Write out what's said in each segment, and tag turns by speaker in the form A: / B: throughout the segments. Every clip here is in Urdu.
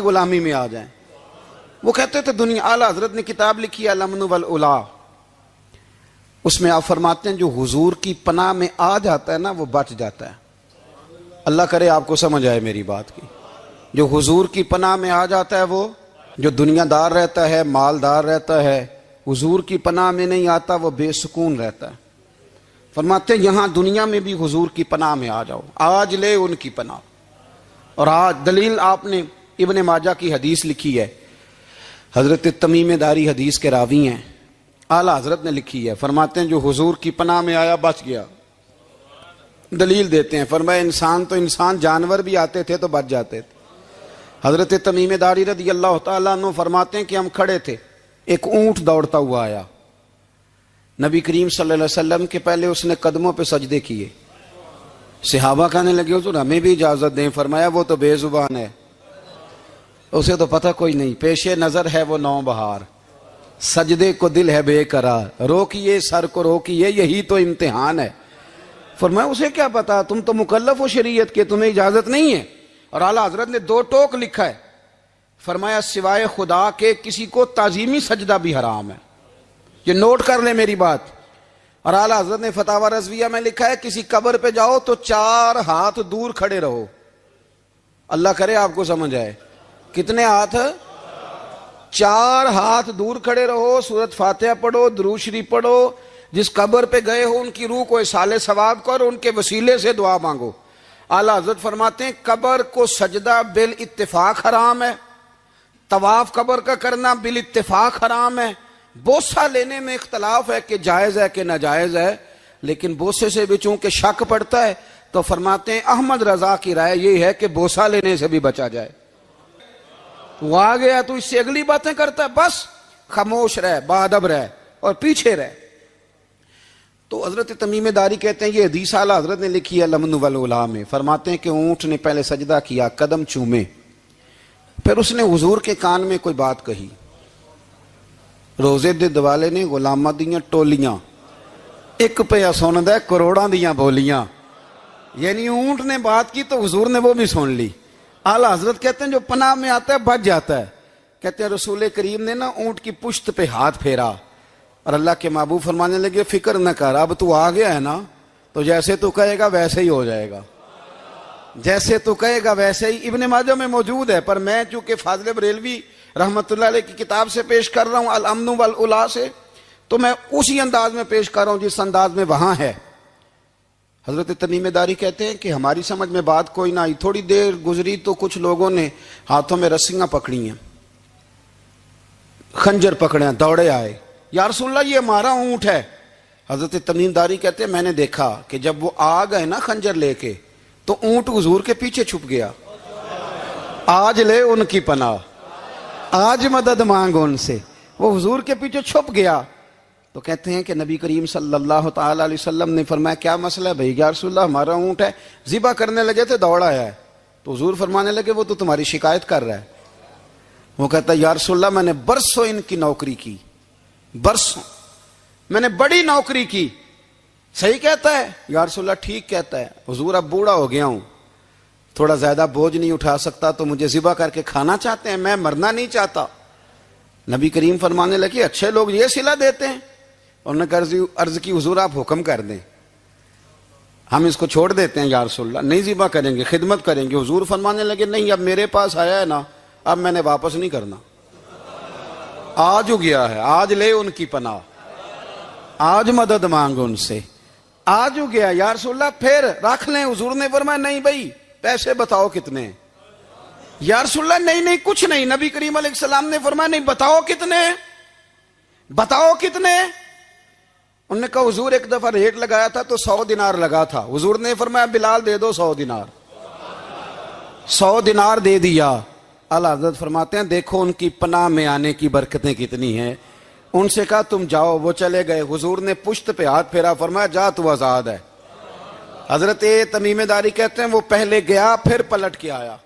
A: غلامی میں آ جائیں. وہ کہتے تھے دنیا. اعلیٰ حضرت نے کتاب لکھی ہے الامن والاولا، اس میں آپ فرماتے ہیں جو حضور کی پناہ میں آ جاتا ہے نا وہ بچ جاتا ہے. اللہ کرے آپ کو سمجھ آئے میری بات کی. جو حضور کی پناہ میں آ جاتا ہے وہ جو دنیا دار رہتا ہے، مالدار رہتا ہے، حضور کی پناہ میں نہیں آتا وہ بے سکون رہتا ہے. فرماتے ہیں یہاں دنیا میں بھی حضور کی پناہ میں آ جاؤ، آج لے ان کی پناہ. اور آج دلیل آپ نے ابن ماجہ کی حدیث لکھی ہے، حضرت تمیم داری حدیث کے راوی ہیں، اعلیٰ حضرت نے لکھی ہے. فرماتے ہیں جو حضور کی پناہ میں آیا بچ گیا. دلیل دیتے ہیں، فرمایا انسان تو انسان، جانور بھی آتے تھے تو بچ جاتے تھے. حضرت تمیم داری رضی اللہ تعالیٰ عنہ فرماتے ہیں کہ ہم کھڑے تھے، ایک اونٹ دوڑتا ہوا آیا. نبی کریم صلی اللہ علیہ وسلم کے پہلے اس نے قدموں پہ سجدے کیے. صحابہ کہنے لگے حضور ہمیں بھی اجازت دیں. فرمایا وہ تو بے زبان ہے، اسے تو پتہ کوئی نہیں، پیش نظر ہے وہ نو بہار، سجدے کو دل ہے بے قرار، روکیے سر کو روکیے یہی تو امتحان ہے. فرمایا اسے کیا پتا، تم تو مکلف ہو شریعت کے، تمہیں اجازت نہیں ہے. اور اعلیٰ حضرت نے 2 ٹوک لکھا ہے، فرمایا سوائے خدا کے کسی کو تعظیمی سجدہ بھی حرام ہے. یہ نوٹ کر لیں میری بات. اور اعلیٰ حضرت نے فتاوی رضویہ میں لکھا ہے کسی قبر پہ جاؤ تو 4 ہاتھ دور کھڑے رہو. اللہ کرے آپ کو سمجھ آئے. کتنے ہاتھ؟ 4 ہاتھ دور کھڑے رہو، سورۃ فاتحہ پڑھو، درود شریف پڑھو. جس قبر پہ گئے ہو ان کی روح کو اصال ثواب کرو، ان کے وسیلے سے دعا مانگو. اعلیٰ حضرت فرماتے ہیں قبر کو سجدہ بالاتفاق حرام ہے، طواف قبر کا کرنا بالاتفاق حرام ہے. بوسہ لینے میں اختلاف ہے کہ جائز ہے کہ ناجائز ہے، لیکن بوسے سے بھی چونکہ شک پڑتا ہے تو فرماتے ہیں احمد رضا کی رائے یہ ہے کہ بوسہ لینے سے بھی بچا جائے. وہ آ گیا تو اس سے اگلی باتیں کرتا ہے، بس خاموش رہ، باادب رہ اور پیچھے رہ. تو حضرت تمیم داری کہتے ہیں یہ حدیث اعلیٰ حضرت نے لکھی ہے الامن والاولا میں. فرماتے ہیں کہ اونٹ نے پہلے سجدہ کیا، قدم چومے، پھر اس نے حضور کے کان میں کوئی بات کہی. روزے دے دوالے نے غلاماں دیاں ٹولیاں، ایک پہ سن دے کروڑاں دیاں بولیاں. یعنی اونٹ نے بات کی تو حضور نے وہ بھی سن لی. اعلیٰ حضرت کہتے ہیں جو پناہ میں آتا ہے بچ جاتا ہے. کہتے ہیں رسول کریم نے نا اونٹ کی پشت پہ ہاتھ پھیرا اور اللہ کے محبوب فرمانے لگے فکر نہ کر، اب تو آ گیا ہے نا تو جیسے تو کہے گا ویسے ہی ہو جائے گا، جیسے تو کہے گا ویسے ہی. ابن ماجہ میں موجود ہے، پر میں چونکہ فاضل بریلوی رحمت اللہ علیہ کی کتاب سے پیش کر رہا ہوں الامن والاولا سے، تو میں اسی انداز میں پیش کر رہا ہوں جس انداز میں وہاں ہے. حضرت تمیم داری کہتے ہیں کہ ہماری سمجھ میں بات کوئی نہ آئی. تھوڑی دیر گزری تو کچھ لوگوں نے ہاتھوں میں رسیاں پکڑی ہیں، خنجر پکڑے ہیں، دوڑے آئے، یا رسول اللہ یہ ہمارا اونٹ ہے. حضرت تمیم داری کہتے ہیں میں نے دیکھا کہ جب وہ آ گئے نا خنجر لے کے تو اونٹ حضور کے پیچھے چھپ گیا. آج لے ان کی پناہ، آج مدد مانگ ان سے. وہ حضور کے پیچھے چھپ گیا. تو کہتے ہیں کہ نبی کریم صلی اللہ تعالی علیہ وسلم نے فرمایا کیا مسئلہ ہے بھائی؟ یا رسول اللہ ہمارا اونٹ ہے. ذبح کرنے لگے تھے دوڑا ہے. تو حضور فرمانے لگے وہ تو تمہاری شکایت کر رہا ہے. وہ کہتا ہے یا رسول اللہ میں نے برسوں ان کی نوکری کی، برسوں میں نے بڑی نوکری کی. صحیح کہتا ہے یا رسول اللہ؟ ٹھیک کہتا ہے. حضور اب بوڑھا ہو گیا ہوں، تھوڑا زیادہ بوجھ نہیں اٹھا سکتا، تو مجھے ذبح کر کے کھانا چاہتے ہیں، میں مرنا نہیں چاہتا. نبی کریم فرمانے لگے اچھے لوگ یہ صلہ دیتے ہیں. انہوں نے عرض کی حضور آپ حکم کر دیں، ہم اس کو چھوڑ دیتے ہیں یا رسول اللہ، نہیں ذبح کریں گے، خدمت کریں گے. حضور فرمانے لگے نہیں، اب میرے پاس آیا ہے نا، اب میں نے واپس نہیں کرنا. آج ہو گیا ہے، آج لے ان کی پناہ، آج مدد مانگ ان سے. آج ہو گیا یا رسول اللہ پھر رکھ لیں. حضور نے فرمایا نہیں بھائی پیسے بتاؤ کتنے؟ یا رسول اللہ نہیں کچھ نہیں. نبی کریم علیہ السلام نے فرمایا نہیں بتاؤ کتنے، بتاؤ کتنے. انہوں نے کہا حضور ایک دفعہ ریٹ لگایا تھا تو 100 دینار لگا تھا. حضور نے فرمایا بلال دے دو 100 دینار. 100 دینار دے دیا. اعلیٰ حضرت فرماتے ہیں دیکھو ان کی پناہ میں آنے کی برکتیں کتنی ہیں. ان سے کہا تم جاؤ، وہ چلے گئے. حضور نے پشت پہ ہاتھ پھیرا، فرمایا جا تو آزاد ہے. حضرت تمیم داری کہتے ہیں وہ پہلے گیا پھر پلٹ کے آیا.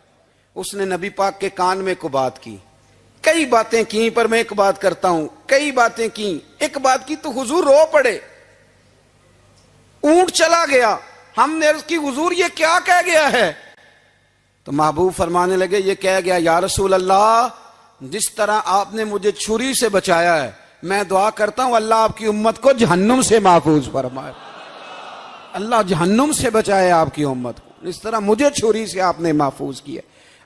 A: اس نے نبی پاک کے کان میں کو بات کی، کئی باتیں کی، پر میں ایک بات کرتا ہوں، کئی باتیں کی. ایک بات کی تو حضور رو پڑے. اونٹ چلا گیا. ہم نے عرض کی حضور یہ کیا کہہ گیا ہے؟ تو محبوب فرمانے لگے یہ کہہ گیا یا رسول اللہ جس طرح آپ نے مجھے چھری سے بچایا ہے میں دعا کرتا ہوں اللہ آپ کی امت کو جہنم سے محفوظ فرمائے، اللہ جہنم سے بچائے آپ کی امت کو، اس طرح مجھے چھری سے آپ نے محفوظ کیا۔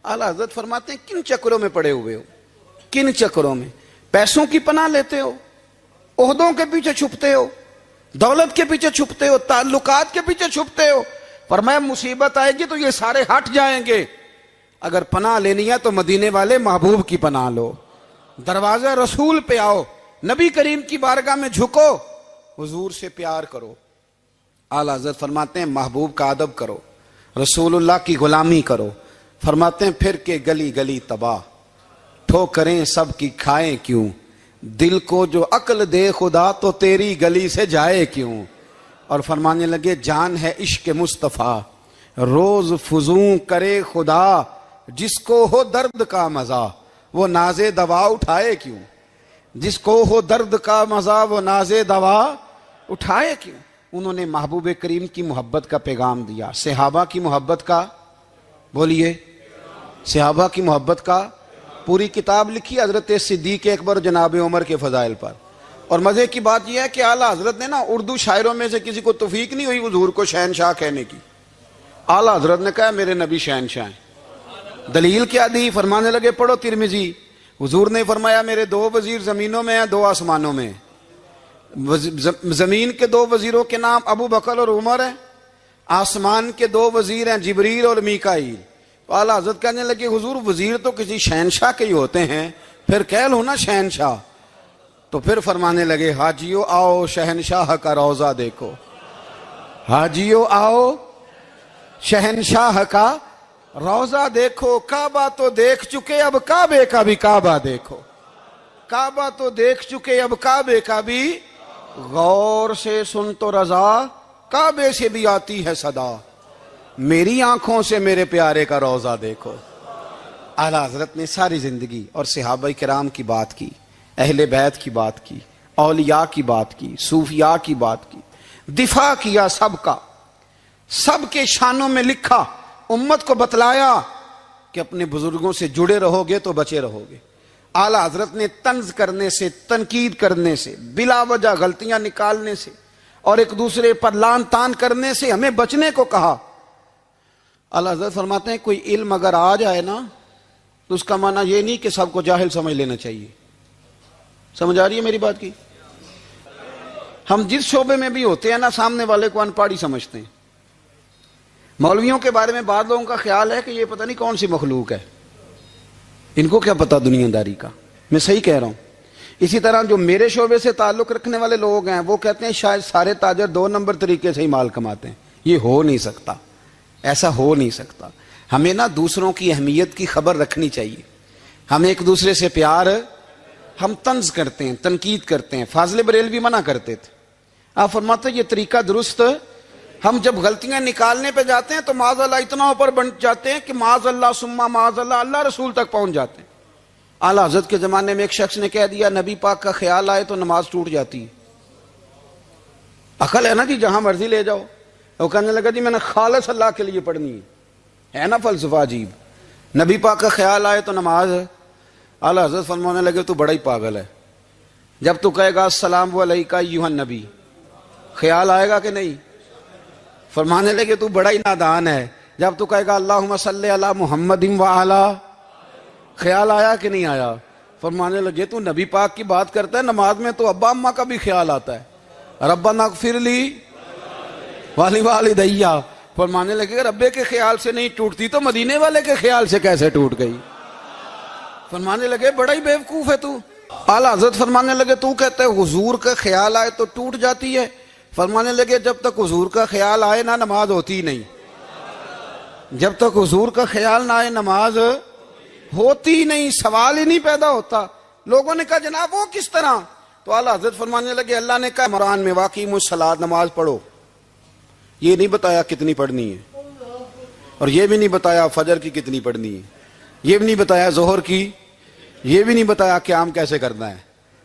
A: اعلیٰ حضرت فرماتے ہیں کن چکروں میں پڑے ہوئے ہو، کن چکروں میں؟ پیسوں کی پناہ لیتے ہو، عہدوں کے پیچھے چھپتے ہو، دولت کے پیچھے چھپتے ہو، تعلقات کے پیچھے چھپتے ہو۔ فرمایا مصیبت آئے گی تو یہ سارے ہٹ جائیں گے، اگر پناہ لینی ہے تو مدینے والے محبوب کی پناہ لو، دروازہ رسول پہ آؤ، نبی کریم کی بارگاہ میں جھکو، حضور سے پیار کرو۔ اعلیٰ حضرت فرماتے ہیں محبوب کا ادب کرو، رسول اللہ کی غلامی کرو۔ فرماتے ہیں پھر کے گلی گلی تباہ، ٹھوکریں سب کی کھائیں کیوں، دل کو جو عقل دے خدا تو تیری گلی سے جائے کیوں۔ اور فرمانے لگے جان ہے عشق مصطفیٰ روز فزوں کرے خدا، جس کو ہو درد کا مزہ وہ ناز دوا اٹھائے کیوں، جس کو ہو درد کا مزہ وہ ناز دوا اٹھائے کیوں۔ انہوں نے محبوب کریم کی محبت کا پیغام دیا، صحابہ کی محبت کا، بولیے، صحابہ کی محبت کا پوری کتاب لکھی حضرت صدیق اکبر جناب عمر کے فضائل پر۔ اور مزے کی بات یہ ہے کہ اعلیٰ حضرت نے نا اردو شاعروں میں سے کسی کو توفیق نہیں ہوئی حضور کو شہنشاہ کہنے کی، اعلیٰ حضرت نے کہا میرے نبی شہنشاہ ہیں۔ دلیل کیا دی؟ فرمانے لگے پڑھو ترمذی، حضور نے فرمایا میرے 2 وزیر زمینوں میں ہیں 2 آسمانوں میں، زمین کے 2 وزیروں کے نام ابو بکر اور عمر ہیں، آسمان کے 2 وزیر ہیں جبریل اور میکائیل۔ اعلیٰ حضرت کہنے لگے حضور وزیر تو کسی شہنشاہ کے ہی ہوتے ہیں، پھر کہہ لو نا شہنشاہ۔ تو پھر فرمانے لگے حاجیو آؤ شہنشاہ کا روضہ دیکھو، حاجیو آؤ شہنشاہ کا روضہ دیکھو، کعبہ تو دیکھ چکے اب کعبے کا بھی کعبہ دیکھو، کعبہ تو دیکھ چکے اب کعبے کا بھی، غور سے سن تو رضا کعبے سے بھی آتی ہے صدا، میری آنکھوں سے میرے پیارے کا روضہ دیکھو۔ اعلیٰ حضرت نے ساری زندگی اور صحابہ کرام کی بات کی، اہل بیت کی بات کی، اولیاء کی بات کی، صوفیاء کی بات کی، دفاع کیا سب کا، سب کے شانوں میں لکھا، امت کو بتلایا کہ اپنے بزرگوں سے جڑے رہو گے تو بچے رہو گے۔ اعلیٰ حضرت نے طنز کرنے سے، تنقید کرنے سے، بلا وجہ غلطیاں نکالنے سے اور ایک دوسرے پر لان تان کرنے سے ہمیں بچنے کو کہا۔ اعلیٰ حضرت فرماتے ہیں کوئی علم اگر آ جائے نا تو اس کا معنی یہ نہیں کہ سب کو جاہل سمجھ لینا چاہیے۔ سمجھ آ رہی ہے میری بات کی؟ ہم جس شعبے میں بھی ہوتے ہیں نا سامنے والے کو ان پڑھ ہی سمجھتے ہیں۔ مولویوں کے بارے میں بعض لوگوں کا خیال ہے کہ یہ پتہ نہیں کون سی مخلوق ہے، ان کو کیا پتا دنیا داری کا۔ میں صحیح کہہ رہا ہوں۔ اسی طرح جو میرے شعبے سے تعلق رکھنے والے لوگ ہیں وہ کہتے ہیں شاید سارے تاجر 2 نمبر طریقے سے ہی مال کماتے ہیں۔ یہ ہو نہیں سکتا، ایسا ہو نہیں سکتا۔ ہمیں نا دوسروں کی اہمیت کی خبر رکھنی چاہیے، ہمیں ایک دوسرے سے پیار، ہم طنز کرتے ہیں، تنقید کرتے ہیں۔ فاضل بریلوی منع کرتے تھے، آپ فرماتے یہ طریقہ درست، ہم جب غلطیاں نکالنے پہ جاتے ہیں تو معاذ اللہ اتنا اوپر بن جاتے ہیں کہ معاذ اللہ ثم معاذ اللہ اللہ رسول تک پہنچ جاتے ہیں۔ اعلیٰ حضرت کے زمانے میں ایک شخص نے کہہ دیا نبی پاک کا خیال آئے تو نماز ٹوٹ جاتی ہے۔ عقل ہے نا جی، جہاں مرضی لے جاؤ۔ وہ کہنے لگا جی میں نے خالص اللہ کے لیے پڑھنی ہے نا فلسفہ عجیب، نبی پاک کا خیال آئے تو نماز۔ اعلیٰ حضرت فرمانے لگے تو بڑا ہی پاگل ہے، جب تو کہے گا السلام علیکہ ایھا النبی، خیال آئے گا کہ نہیں؟ فرمانے لگے تو بڑا ہی نادان ہے، جب تو کہے گا اللہم صلی علی محمد وعلی، خیال آیا کہ نہیں آیا؟ فرمانے لگے تو نبی پاک کی بات کرتا ہے، نماز میں تو ابا اماں کا بھی خیال آتا ہے، ربنا اغفر لی والی والدیہ۔ فرمانے لگے ربے کے خیال سے نہیں ٹوٹتی تو مدینے والے کے خیال سے کیسے ٹوٹ گئی؟ فرمانے لگے بڑا ہی بیوقوف ہے تو۔ اعلیٰ حضرت فرمانے لگے تو کہتے ہے حضور کا خیال آئے تو ٹوٹ جاتی ہے۔ فرمانے لگے جب تک حضور کا خیال آئے نہ نماز ہوتی نہیں، جب تک حضور کا خیال نہ آئے نماز ہوتی نہیں، سوال ہی نہیں پیدا ہوتا۔ لوگوں نے کہا جناب وہ کس طرح؟ تو اعلیٰ حضرت فرمانے لگے اللہ نے کہا قرآن میں واقعی الصلاۃ، نماز پڑھو، یہ نہیں بتایا کتنی پڑھنی ہے، اور یہ بھی نہیں بتایا فجر کی کتنی پڑھنی ہے، یہ بھی نہیں بتایا ظہر کی، یہ بھی نہیں بتایا قیام کیسے کرنا ہے،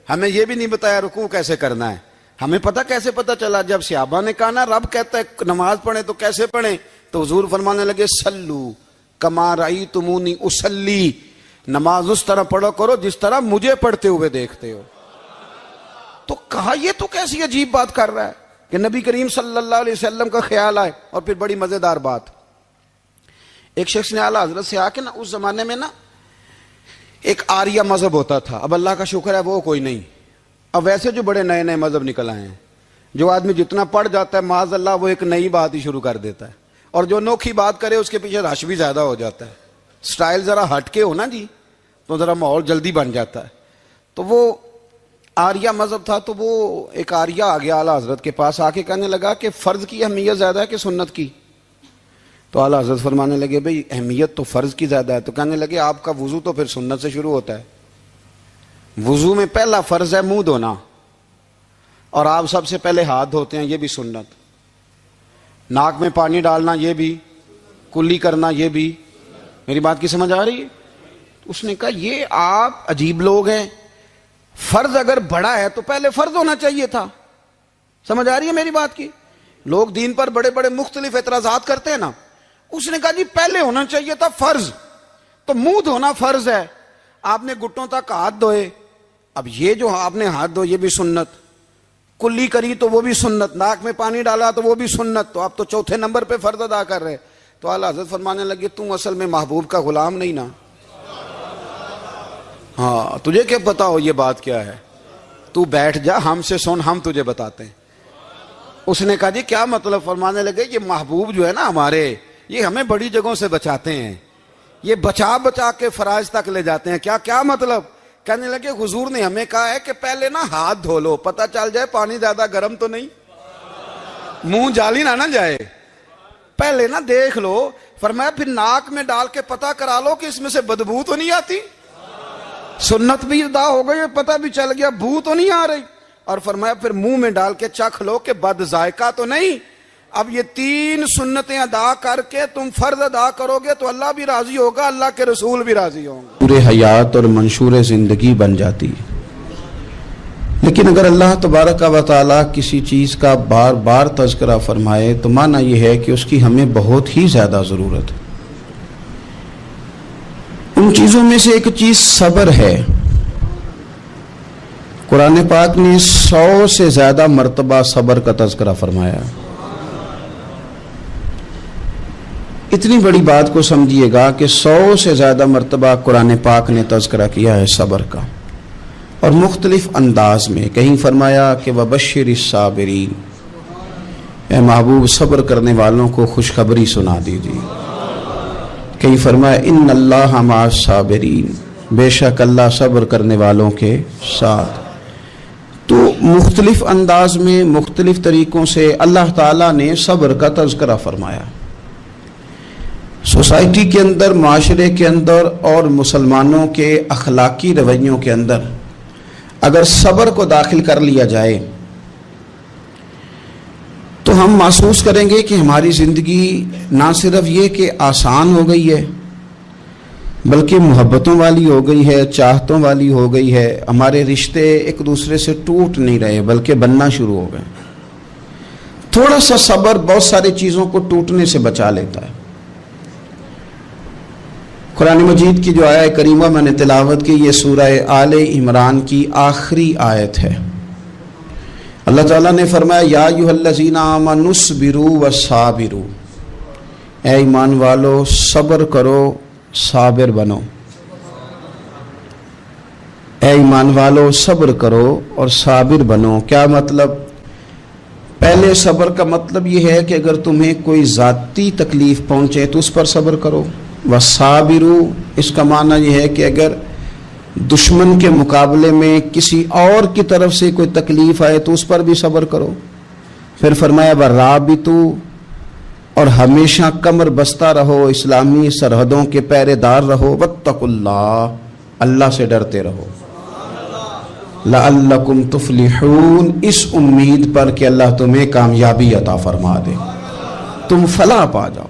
A: ہمیں یہ بھی نہیں بتایا رکوع کیسے کرنا ہے۔ ہمیں پتہ کیسے پتہ چلا؟ جب صحابہ نے کہا نا رب کہتا ہے نماز پڑھیں تو کیسے پڑھیں، تو حضور فرمانے لگے سلو کما رأیتمونی اصلی، نماز اس طرح پڑھو کرو جس طرح مجھے پڑھتے ہوئے دیکھتے ہو۔ تو کہا یہ تو کیسی عجیب بات کر رہا ہے کہ نبی کریم صلی اللہ علیہ وسلم کا خیال آئے۔ اور پھر بڑی مزیدار بات، ایک شخص نے اعلیٰ حضرت سے آ کے نا، اس زمانے میں نا ایک آریہ مذہب ہوتا تھا، اب اللہ کا شکر ہے وہ کوئی نہیں، اب ویسے جو بڑے نئے نئے مذہب نکل آئے ہیں، جو آدمی جتنا پڑھ جاتا ہے معاذ اللہ وہ ایک نئی بات ہی شروع کر دیتا ہے، اور جو انوکھی بات کرے اس کے پیچھے رش بھی زیادہ ہو جاتا ہے، سٹائل ذرا ہٹ کے ہو نا جی تو ذرا ماحول جلدی بن جاتا ہے۔ تو وہ آریہ مذہب تھا، تو وہ ایک آریہ آ گیا اعلیٰ حضرت کے پاس، آ کے کہنے لگا کہ فرض کی اہمیت زیادہ ہے کہ سنت کی؟ تو اعلیٰ حضرت فرمانے لگے بھئی اہمیت تو فرض کی زیادہ ہے۔ تو کہنے لگے آپ کا وضو تو پھر سنت سے شروع ہوتا ہے، وضو میں پہلا فرض ہے منہ دھونا، اور آپ سب سے پہلے ہاتھ دھوتے ہیں، یہ بھی سنت، ناک میں پانی ڈالنا یہ بھی، کلی کرنا یہ بھی۔ میری بات کی سمجھ آ رہی ہے؟ اس نے کہا یہ آپ عجیب لوگ ہیں، فرض اگر بڑا ہے تو پہلے فرض ہونا چاہیے تھا۔ سمجھ آ رہی ہے میری بات کی؟ لوگ دین پر بڑے بڑے مختلف اعتراضات کرتے ہیں نا، اس نے کہا جی پہلے ہونا چاہیے تھا فرض، تو منہ دھونا فرض ہے، آپ نے گھٹنوں تک ہاتھ دھوئے، اب یہ جو آپ نے ہاتھ دھو یہ بھی سنت، کلی کری تو وہ بھی سنت، ناک میں پانی ڈالا تو وہ بھی سنت، تو آپ تو چوتھے نمبر پہ فرض ادا کر رہے۔ تو اعلیٰ حضرت فرمانے لگے تم اصل میں محبوب کا غلام نہیں نا، ہاں تجھے کیا پتا ہو یہ بات کیا ہے، تو بیٹھ جا ہم سے سن، ہم تجھے بتاتے ہیں۔ اس نے کہا جی کیا مطلب؟ فرمانے لگے یہ محبوب جو ہے نا ہمارے، یہ ہمیں بڑی جگہوں سے بچاتے ہیں، یہ بچا بچا کے فرائض تک لے جاتے ہیں۔ کیا مطلب؟ کہنے لگے حضور نے ہمیں کہا ہے کہ پہلے نا ہاتھ دھو لو، پتہ چل جائے پانی زیادہ گرم تو نہیں، منہ جالی نہ جائے، پہلے نا دیکھ لو۔ فرمایا پھر ناک میں ڈال کے پتہ کرا لو کہ اس میں سے بدبو تو نہیں آتی، سنت بھی ادا ہو گئی، پتہ بھی چل گیا بو تو نہیں آ رہی، اور فرمایا پھر منہ میں ڈال کے چکھ لو کہ بد ذائقہ تو نہیں۔ اب یہ 3 سنتیں ادا کر کے تم فرض ادا کرو گے تو اللہ بھی راضی ہوگا، اللہ کے رسول بھی راضی ہوں گے،
B: پورے حیات اور منشور زندگی بن جاتی ہے۔ لیکن اگر اللہ تبارک و تعالیٰ کسی چیز کا بار بار تذکرہ فرمائے تو معنی یہ ہے کہ اس کی ہمیں بہت ہی زیادہ ضرورت ہے۔ ان چیزوں میں سے ایک چیز صبر ہے۔ قرآن پاک نے 100 سے زیادہ مرتبہ صبر کا تذکرہ فرمایا۔ اتنی بڑی بات کو سمجھیے گا کہ 100 سے زیادہ مرتبہ قرآن پاک نے تذکرہ کیا ہے صبر کا، اور مختلف انداز میں۔ کہیں فرمایا کہ وَبَشِّرِ الصَّابِرِينَ، اے محبوب صبر کرنے والوں کو خوشخبری سنا دیجیے۔ کہیں فرمایا اِنَّ اللَّهَ مَعَ الصَّابِرِينَ، بے شک اللہ صبر کرنے والوں کے ساتھ۔ تو مختلف انداز میں مختلف طریقوں سے اللہ تعالیٰ نے صبر کا تذکرہ فرمایا۔ سوسائٹی کے اندر، معاشرے کے اندر اور مسلمانوں کے اخلاقی رویوں کے اندر اگر صبر کو داخل کر لیا جائے تو ہم محسوس کریں گے کہ ہماری زندگی نہ صرف یہ کہ آسان ہو گئی ہے بلکہ محبتوں والی ہو گئی ہے، چاہتوں والی ہو گئی ہے، ہمارے رشتے ایک دوسرے سے ٹوٹ نہیں رہے بلکہ بننا شروع ہو گئے۔ تھوڑا سا صبر بہت ساری چیزوں کو ٹوٹنے سے بچا لیتا ہے۔ قرآن مجید کی جو آیت کریمہ میں نے تلاوت کی، یہ سورہ آل عمران کی آخری آیت ہے۔ اللہ تعالیٰ نے فرمایا یا ایھا الذین آمنوا اصبروا وصابروا، اے ایمان والو صبر کرو صابر بنو۔ اے ایمان والو صبر کرو اور صابر بنو۔ کیا مطلب؟ پہلے صبر کا مطلب یہ ہے کہ اگر تمہیں کوئی ذاتی تکلیف پہنچے تو اس پر صبر کرو۔ وصابروا، اس کا معنی یہ ہے کہ اگر دشمن کے مقابلے میں کسی اور کی طرف سے کوئی تکلیف آئے تو اس پر بھی صبر کرو۔ پھر فرمایا ورابطوا، اور ہمیشہ کمر بستہ رہو، اسلامی سرحدوں کے پہرے دار رہو۔ واتقوا اللہ، اللہ سے ڈرتے رہو۔ لعلکم تفلحون، اس امید پر کہ اللہ تمہیں کامیابی عطا فرما دے، تم فلاح پا جاؤ۔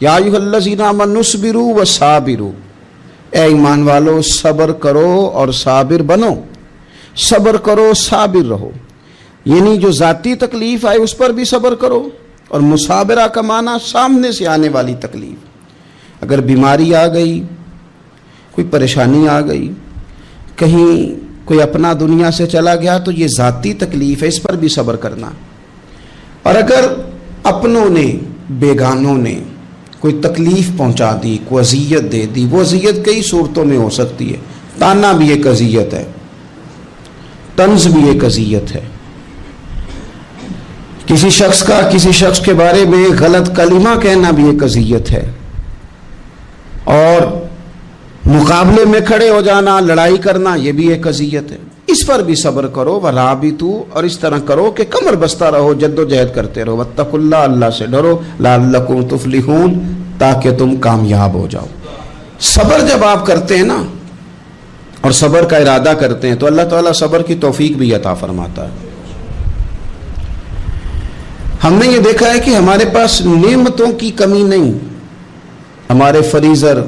B: یا ایھا الذین آمنوا اصبروا وصابروا، اے ایمان والو صبر کرو اور صابر بنو۔ صبر کرو، صابر رہو، یعنی جو ذاتی تکلیف آئے اس پر بھی صبر کرو، اور مصابرہ کا معنی سامنے سے آنے والی تکلیف۔ اگر بیماری آ گئی، کوئی پریشانی آ گئی، کہیں کوئی اپنا دنیا سے چلا گیا تو یہ ذاتی تکلیف ہے، اس پر بھی صبر کرنا۔ اور اگر اپنوں نے، بیگانوں نے کوئی تکلیف پہنچا دی، کوئی اذیت دے دی، وہ اذیت کئی صورتوں میں ہو سکتی ہے۔ تانا بھی ایک اذیت ہے، طنز بھی ایک اذیت ہے، کسی شخص کے بارے میں غلط کلمہ کہنا بھی ایک اذیت ہے، اور مقابلے میں کھڑے ہو جانا، لڑائی کرنا، یہ بھی ایک اذیت ہے۔ اس پر بھی صبر کرو، ورابطوا، اور اس طرح کرو کہ کمر بستہ رہو، جد و جہد کرتے رہو، واتقوا اللہ، اللہ سے ڈرو، لعلکم تفلحون، تاکہ تم کامیاب ہو جاؤ۔ صبر جب آپ کرتے ہیں نا اور صبر کا ارادہ کرتے ہیں تو اللہ تعالیٰ صبر کی توفیق بھی عطا فرماتا ہے۔ ہم نے یہ دیکھا ہے کہ ہمارے پاس نعمتوں کی کمی نہیں، ہمارے فریزر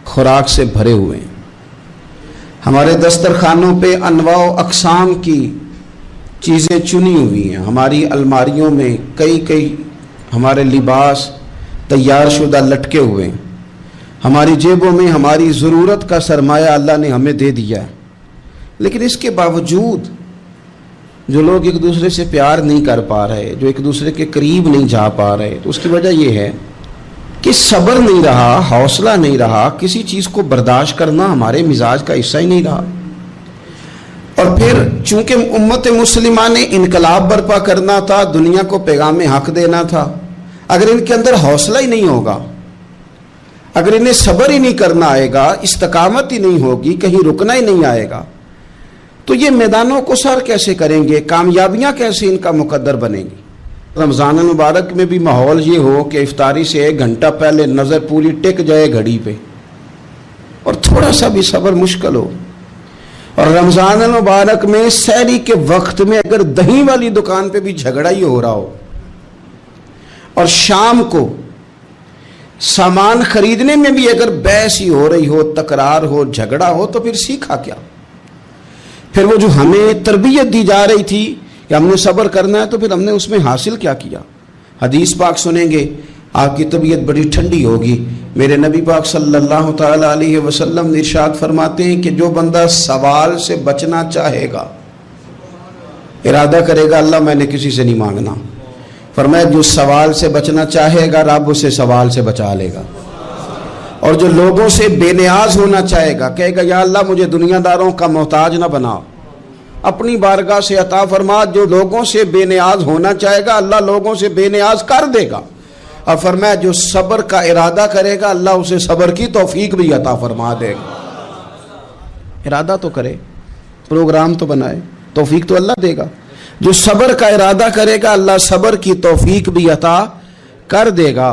B: خوراک سے بھرے ہوئے ہیں، ہمارے دسترخوانوں پہ انواع و اقسام کی چیزیں چنی ہوئی ہیں، ہماری الماریوں میں کئی ہمارے لباس تیار شدہ لٹکے ہوئے ہیں، ہماری جیبوں میں ہماری ضرورت کا سرمایہ اللہ نے ہمیں دے دیا ہے۔ لیکن اس کے باوجود جو لوگ ایک دوسرے سے پیار نہیں کر پا رہے، جو ایک دوسرے کے قریب نہیں جا پا رہے، تو اس کی وجہ یہ ہے کہ صبر نہیں رہا، حوصلہ نہیں رہا، کسی چیز کو برداشت کرنا ہمارے مزاج کا حصہ ہی نہیں رہا۔ اور پھر چونکہ امت مسلمہ نے انقلاب برپا کرنا تھا، دنیا کو پیغام حق دینا تھا، اگر ان کے اندر حوصلہ ہی نہیں ہوگا، اگر انہیں صبر ہی نہیں کرنا آئے گا، استقامت ہی نہیں ہوگی، کہیں رکنا ہی نہیں آئے گا، تو یہ میدانوں کو سر کیسے کریں گے، کامیابیاں کیسے ان کا مقدر بنیں گی۔ رمضان المبارک میں بھی ماحول یہ ہو کہ افطاری سے 1 گھنٹہ پہلے نظر پوری ٹک جائے گھڑی پہ، اور تھوڑا سا بھی صبر مشکل ہو۔ اور رمضان المبارک میں سحری کے وقت میں اگر دہی والی دکان پہ بھی جھگڑا ہی ہو رہا ہو، اور شام کو سامان خریدنے میں بھی اگر بحث ہی ہو رہی ہو، تکرار ہو، جھگڑا ہو، تو پھر سیکھا کیا؟ پھر وہ جو ہمیں تربیت دی جا رہی تھی کہ ہم نے صبر کرنا ہے، تو پھر ہم نے اس میں حاصل کیا کیا؟ حدیث پاک سنیں گے، آپ کی طبیعت بڑی ٹھنڈی ہوگی۔ میرے نبی پاک صلی اللہ تعالی علیہ وسلم نے ارشاد فرماتے ہیں کہ جو بندہ سوال سے بچنا چاہے گا، ارادہ کرے گا اللہ میں نے کسی سے نہیں مانگنا، فرمایا جو سوال سے بچنا چاہے گا رب اسے سوال سے بچا لے گا۔ اور جو لوگوں سے بے نیاز ہونا چاہے گا، کہے گا یا اللہ مجھے دنیا داروں کا محتاج نہ بنا، اپنی بارگاہ سے عطا فرما۔ جو لوگوں سے بے نیاز ہونا چاہے گا اللہ لوگوں سے بے نیاز کر دے گا۔ اور فرمایا جو صبر کا ارادہ کرے گا اللہ اسے صبر کی توفیق بھی عطا فرما دے گا۔ ارادہ تو کرے، پروگرام تو بنائے، توفیق تو اللہ دے گا۔ جو صبر کا ارادہ کرے گا اللہ صبر کی توفیق بھی عطا کر دے گا۔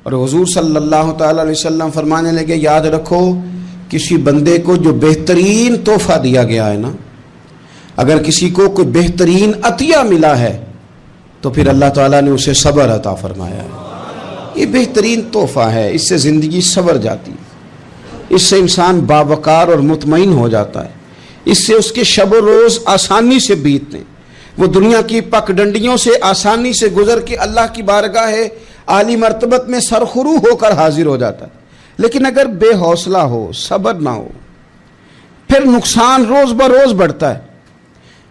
B: اور حضور صلی اللہ تعالی علیہ وسلم فرمانے لگے، یاد رکھو کسی بندے کو جو بہترین تحفہ دیا گیا ہے نا، اگر کسی کو کوئی بہترین عطیہ ملا ہے تو پھر اللہ تعالیٰ نے اسے صبر عطا فرمایا ہے۔ یہ بہترین تحفہ ہے، اس سے زندگی سنور جاتی ہے، اس سے انسان باوقار اور مطمئن ہو جاتا ہے، اس سے اس کے شب و روز آسانی سے بیتتے ہیں، وہ دنیا کی پک ڈنڈیوں سے آسانی سے گزر کے اللہ کی بارگاہ ہے عالی مرتبت میں سرخرو ہو کر حاضر ہو جاتا ہے۔ لیکن اگر بے حوصلہ ہو، صبر نہ ہو، پھر نقصان روز بروز بڑھتا ہے۔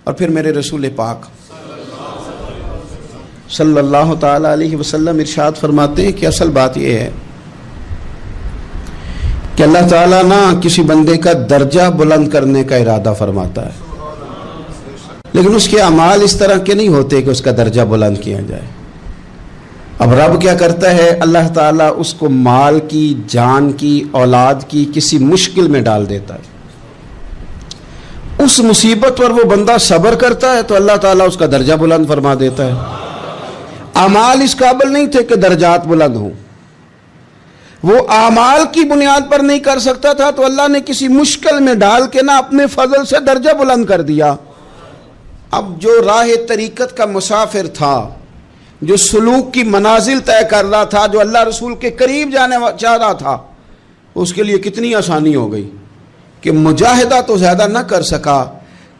B: اور پھر میرے رسول پاک صلی اللہ تعالی علیہ وسلم ارشاد فرماتے ہیں کہ اصل بات یہ ہے کہ اللہ تعالیٰ نہ کسی بندے کا درجہ بلند کرنے کا ارادہ فرماتا ہے، لیکن اس کے اعمال اس طرح کے نہیں ہوتے کہ اس کا درجہ بلند کیا جائے۔ اب رب کیا کرتا ہے، اللہ تعالیٰ اس کو مال کی، جان کی، اولاد کی کسی مشکل میں ڈال دیتا ہے، اس مصیبت پر وہ بندہ صبر کرتا ہے تو اللہ تعالیٰ اس کا درجہ بلند فرما دیتا ہے۔ اعمال اس قابل نہیں تھے کہ درجات بلند ہوں، وہ اعمال کی بنیاد پر نہیں کر سکتا تھا تو اللہ نے کسی مشکل میں ڈال کے نا اپنے فضل سے درجہ بلند کر دیا۔ اب جو راہ طریقت کا مسافر تھا، جو سلوک کی منازل طے کر رہا تھا، جو اللہ رسول کے قریب جانے چاہ رہا تھا، اس کے لیے کتنی آسانی ہو گئی کہ مجاہدہ تو زیادہ نہ کر سکا،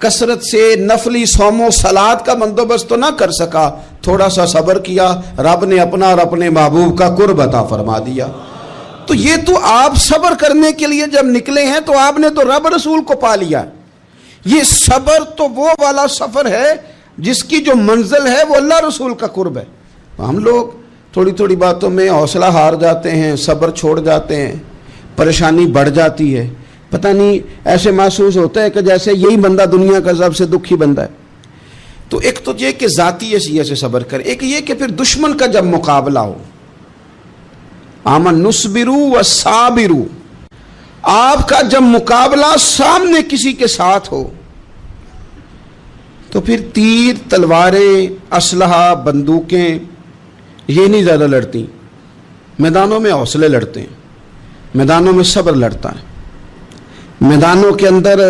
B: کثرت سے نفلی صوم و صلات کا بندوبست تو نہ کر سکا، تھوڑا سا صبر کیا، رب نے اپنا اور اپنے محبوب کا قرب عطا فرما دیا۔
A: تو یہ تو آپ صبر کرنے کے لیے جب نکلے ہیں تو آپ نے تو رب رسول کو پا لیا. یہ صبر تو وہ والا سفر ہے جس کی جو منزل ہے وہ اللہ رسول کا قرب ہے. ہم لوگ تھوڑی تھوڑی باتوں میں حوصلہ ہار جاتے ہیں, صبر چھوڑ جاتے ہیں, پریشانی بڑھ جاتی ہے. پتہ نہیں ایسے محسوس ہوتا ہے کہ جیسے یہی بندہ دنیا کا سب سے دکھی بندہ ہے. تو ایک تو یہ کہ ذاتی حیثیت سے صبر کرے, ایک یہ کہ پھر دشمن کا جب مقابلہ ہو, آمن نصبرو و صابرو, آپ کا جب مقابلہ سامنے کسی کے ساتھ ہو تو پھر تیر, تلواریں, اسلحہ, بندوقیں یہ نہیں زیادہ لڑتی. میدانوں میں حوصلے لڑتے ہیں, میدانوں میں صبر لڑتا ہے, میدانوں کے اندر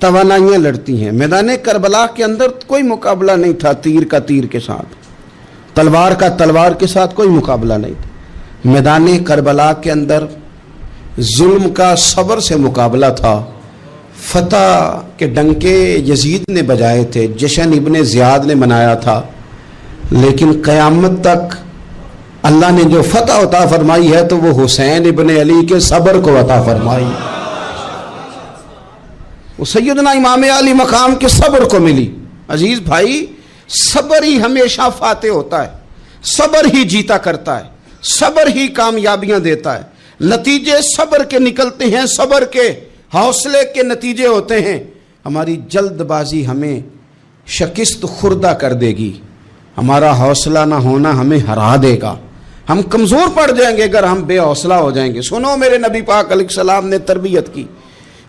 A: توانائیاں لڑتی ہیں. میدان کربلا کے اندر کوئی مقابلہ نہیں تھا تیر کا تیر کے ساتھ, تلوار کا تلوار کے ساتھ کوئی مقابلہ نہیں تھا. میدان کربلا کے اندر ظلم کا صبر سے مقابلہ تھا. فتح کے ڈنکے یزید نے بجائے تھے, جشن ابن زیاد نے منایا تھا, لیکن قیامت تک اللہ نے جو فتح عطا فرمائی ہے تو وہ حسین ابن علی کے صبر کو عطا فرمائی. وہ سیدنا امام علی مقام کے صبر کو ملی. عزیز بھائی, صبر ہی ہمیشہ فاتح ہوتا ہے, صبر ہی جیتا کرتا ہے, صبر ہی کامیابیاں دیتا ہے. نتیجے صبر کے نکلتے ہیں, صبر کے حوصلے کے نتیجے ہوتے ہیں. ہماری جلد بازی ہمیں شکست خوردہ کر دے گی, ہمارا حوصلہ نہ ہونا ہمیں ہرا دے گا. ہم کمزور پڑ جائیں گے اگر ہم بے حوصلہ ہو جائیں گے. سنو, میرے نبی پاک علیہ السلام نے تربیت کی.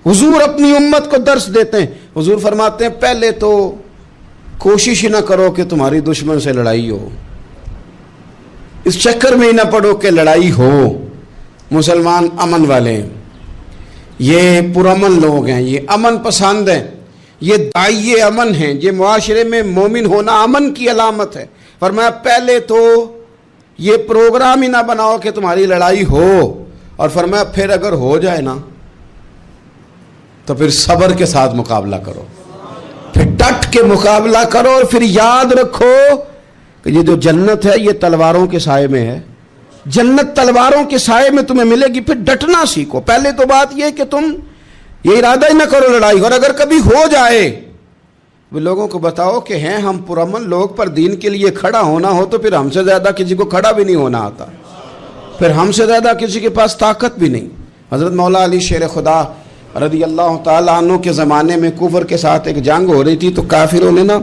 A: حضور اپنی امت کو درس دیتے ہیں. حضور فرماتے ہیں پہلے تو کوشش ہی نہ کرو کہ تمہاری دشمن سے لڑائی ہو, اس چکر میں ہی نہ پڑو کہ لڑائی ہو. مسلمان امن والے ہیں, یہ پرامن لوگ ہیں, یہ امن پسند ہیں, یہ داعی امن ہیں, یہ معاشرے میں مومن ہونا امن کی علامت ہے. فرمایا پہلے تو یہ پروگرام ہی نہ بناؤ کہ تمہاری لڑائی ہو, اور فرمایا پھر اگر ہو جائے نا تو پھر صبر کے ساتھ مقابلہ کرو, پھر ڈٹ کے مقابلہ کرو, اور پھر یاد رکھو کہ یہ جو جنت ہے یہ تلواروں کے سائے میں ہے. جنت تلواروں کے سائے میں تمہیں ملے گی. پھر ڈٹنا سیکھو. پہلے تو بات یہ کہ تم یہ ارادہ ہی نہ کرو لڑائی, اور اگر کبھی ہو جائے وہ لوگوں کو بتاؤ کہ ہیں ہم پرامن لوگ, پر دین کے لیے کھڑا ہونا ہو تو پھر ہم سے زیادہ کسی کو کھڑا بھی نہیں ہونا آتا, پھر ہم سے زیادہ کسی کے پاس طاقت بھی نہیں. حضرت مولا علی شیر خدا رضی اللہ تعالیٰ عنہ کے زمانے میں کفر کے ساتھ ایک جنگ ہو رہی تھی, تو کافروں نے نا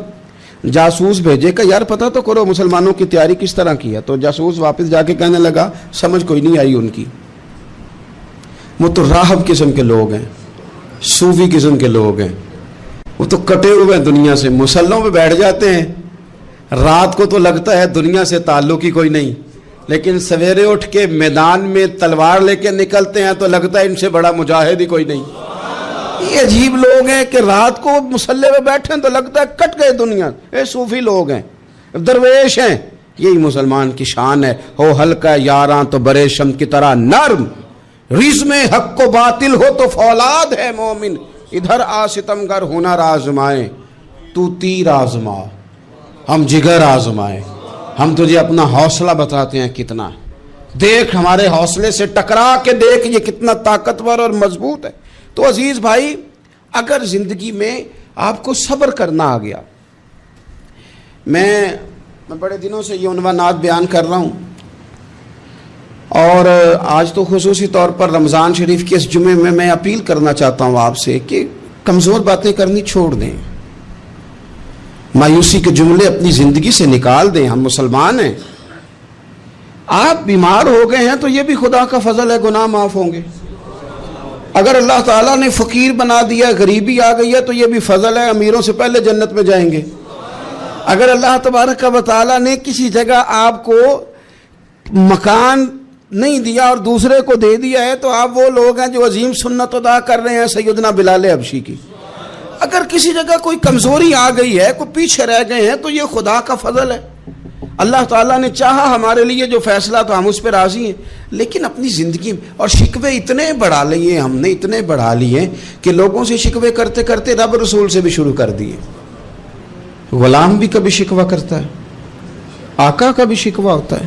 A: جاسوس بھیجے کہ یار پتہ تو کرو مسلمانوں کی تیاری کس طرح کی ہے. تو جاسوس واپس جا کے کہنے لگا سمجھ کوئی نہیں آئی ان کی, وہ تو راہب قسم کے لوگ ہیں, صوفی قسم کے لوگ ہیں, وہ تو کٹے ہوئے ہیں دنیا سے, مسلوں پہ بیٹھ جاتے ہیں, رات کو تو لگتا ہے دنیا سے تعلق ہی کوئی نہیں, لیکن سویرے اٹھ کے میدان میں تلوار لے کے نکلتے ہیں تو لگتا ہے ان سے بڑا مجاہد ہی کوئی نہیں. یہ عجیب لوگ ہیں کہ رات کو مسلح پہ بیٹھے ہیں تو لگتا ہے کٹ گئے دنیا. یہ صوفی لوگ ہیں, درویش ہیں. یہی مسلمان کی شان ہے. ہو ہلکا یاراں تو برے شم کی طرح نرم, رزم حق کو باطل ہو تو فولاد ہے مومن. ادھر آ ستمگر ہنر آزمائے, تو تیر آزما, ہم جگر آزمائے. ہم تجھے اپنا حوصلہ بتاتے ہیں کتنا, دیکھ ہمارے حوصلے سے ٹکرا کے دیکھ یہ کتنا طاقتور اور مضبوط ہے. تو عزیز بھائی, اگر زندگی میں آپ کو صبر کرنا آ گیا, میں بڑے دنوں سے یہ عنوانات بیان کر رہا ہوں, اور آج تو خصوصی طور پر رمضان شریف کے اس جمعے میں اپیل کرنا چاہتا ہوں آپ سے کہ کمزور باتیں کرنی چھوڑ دیں, مایوسی کے جملے اپنی زندگی سے نکال دیں. ہم مسلمان ہیں. آپ بیمار ہو گئے ہیں تو یہ بھی خدا کا فضل ہے, گناہ معاف ہوں گے. اگر اللہ تعالیٰ نے فقیر بنا دیا, غریبی آ گئی ہے تو یہ بھی فضل ہے, امیروں سے پہلے جنت میں جائیں گے. اگر اللہ تبارک و تعالیٰ نے کسی جگہ آپ کو مکان نہیں دیا اور دوسرے کو دے دیا ہے تو آپ وہ لوگ ہیں جو عظیم سنت ادا کر رہے ہیں سیدنا بلال حبشی کی. اگر کسی جگہ کوئی کمزوری آ گئی ہے, کوئی پیچھے رہ گئے ہیں, تو یہ خدا کا فضل ہے. اللہ تعالیٰ نے چاہا ہمارے لیے جو فیصلہ تو ہم اس پہ راضی ہیں. لیکن اپنی زندگی میں اور شکوے اتنے بڑھا لیے, ہم نے اتنے بڑھا لیے کہ لوگوں سے شکوے کرتے کرتے رب رسول سے بھی شروع کر دیے. غلام بھی کبھی شکوہ کرتا ہے, آقا کا بھی شکوہ ہوتا ہے.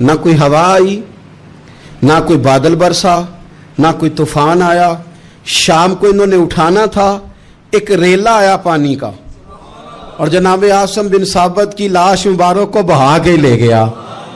B: نہ کوئی ہوا آئی، نہ کوئی بادل برسا، نہ کوئی طوفان آیا. شام کو انہوں نے اٹھانا تھا، ایک ریلا آیا پانی کا اور جناب عاصم بن ثابت کی لاش مبارک کو بہا کے لے گیا.